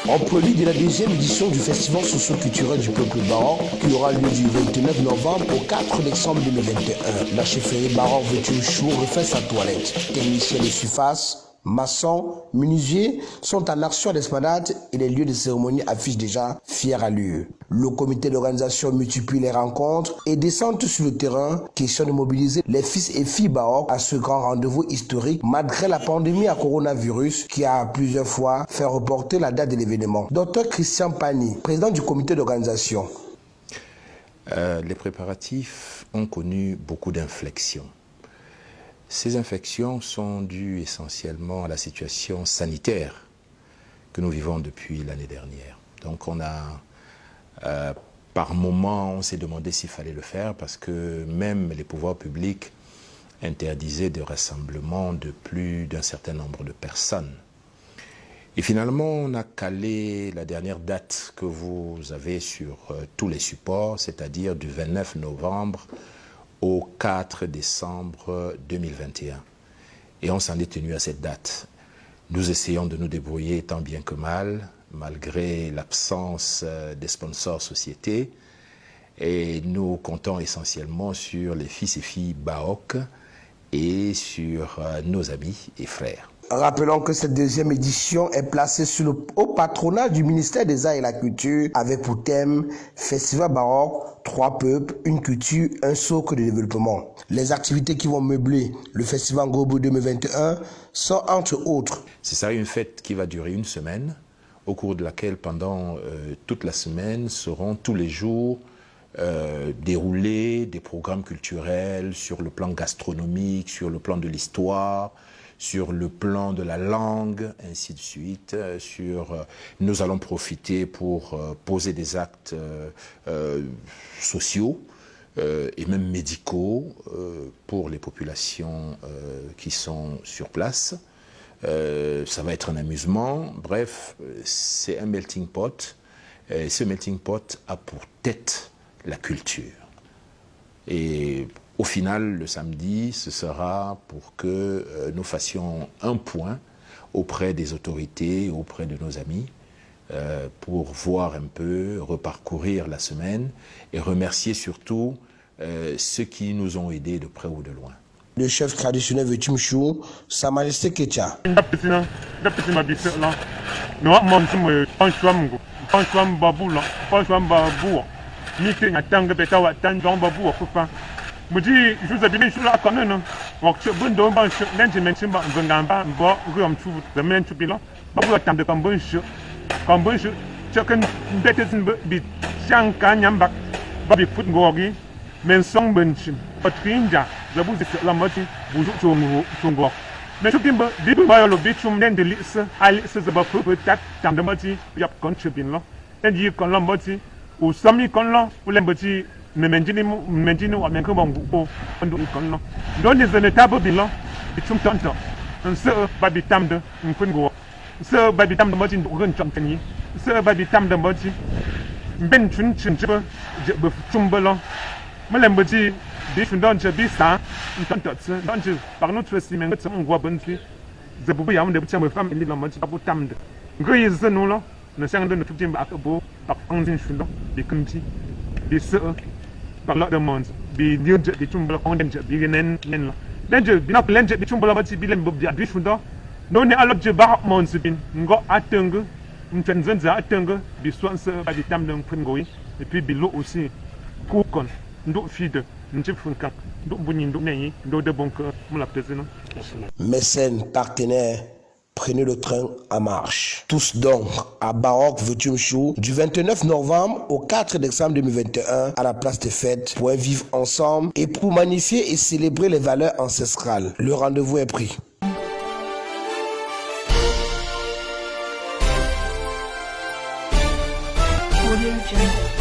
En prélude de la deuxième édition du Festival socio-culturel du peuple baroque qui aura lieu du 29 novembre au 4 décembre 2021, la chefferie baroque Vetiouchou refait sa toilette. Techniciens de surface, maçons, menuisiers sont en action à l'esplanade et les lieux de cérémonie affichent déjà fière allure. Le comité d'organisation multiplie les rencontres et descend sur le terrain, question de mobiliser les fils et filles baroques à ce grand rendez-vous historique malgré la pandémie à coronavirus qui a plusieurs fois fait reporter la date de l'événement. Dr Christian Pani, président du comité d'organisation. Les préparatifs ont connu beaucoup d'inflexions. Ces inflexions sont dues essentiellement à la situation sanitaire que nous vivons depuis l'année dernière. Donc par moment, on s'est demandé s'il fallait le faire parce que même les pouvoirs publics interdisaient des rassemblements de plus d'un certain nombre de personnes. Et finalement, on a calé la dernière date que vous avez sur tous les supports, c'est-à-dire du 29 novembre au 4 décembre 2021. Et on s'en est tenu à cette date. Nous essayons de nous débrouiller tant bien que mal, malgré l'absence des sponsors sociétés. Et nous comptons essentiellement sur les fils et filles baroques et sur nos amis et frères. Rappelons que cette deuxième édition est placée sous le haut patronat du ministère des Arts et de la Culture avec pour thème Festival baroque, 3 peuples, une culture, un socle de développement. Les activités qui vont meubler le Festival Ngobo 2021 sont entre autres. C'est ça, une fête qui va durer une semaine, au cours de laquelle pendant toute la semaine seront tous les jours déroulés des programmes culturels sur le plan gastronomique, sur le plan de l'histoire, sur le plan de la langue, ainsi de suite. Nous allons profiter pour poser des actes sociaux et même médicaux pour les populations qui sont sur place. Ça va être un amusement. Bref, c'est un melting pot. Et ce melting pot a pour tête la culture. Et au final, le samedi, ce sera pour que nous fassions un point auprès des autorités, auprès de nos amis, pour voir un peu, reparcourir la semaine et remercier surtout ceux qui nous ont aidés de près ou de loin. Le chef traditionnel Vetiouchou, Sa Majesté Ketia. Muji juza bini shula konono wakche bundo ba shu nenje menchi ba ngamba bo ruam chu the men to bilo babu tam de kambun shu choken betetin bi shanka nyamba babi put ngogi men song bunchi patrinja zabu se la mati buju chungo men chupimba dibu ba lo bichum nen de lis ali se zaba pu tat tam de mati yap contribute lo enji kon la mati u sami kon lo ulembati menjini wa menko bangu o ndo ikono ndo ni zene tabo bilo bichum tonto nse babi tamde mfungo nse babi tamde moji ndo gon chontani nse babi tamde moji ben chun jibe be chumbelo melemboji bi chun don je bi sa tonto tse don je par notre simen tse ngwa bonfi ze bubu ya mde bchame fam ili lo moji babu tamde ngoyi zenu lo no sangdo no tubjim ba akabo pak angzin chundo bi kumti bi se par lot de monde bi dio de chumbala konden bi nen lo lenje bi nak lenje bi chumbala ba ti bi lem bi adu chundo no ne alop je ba mon sibin ngo ateng mtenzен za ateng bi soanse ba di tam de pringoyi et puis bi lo aussi kokon ndo fide njip funkak ndo bunyi ndo neyi ndo de bonk mu la pesino. Mécènes, partenaires, prenez le train en marche. Tous donc à Baroque Vetiouchou du 29 novembre au 4 décembre 2021 à la place des fêtes pour vivre ensemble et pour magnifier et célébrer les valeurs ancestrales. Le rendez-vous est pris. Audio Jungle.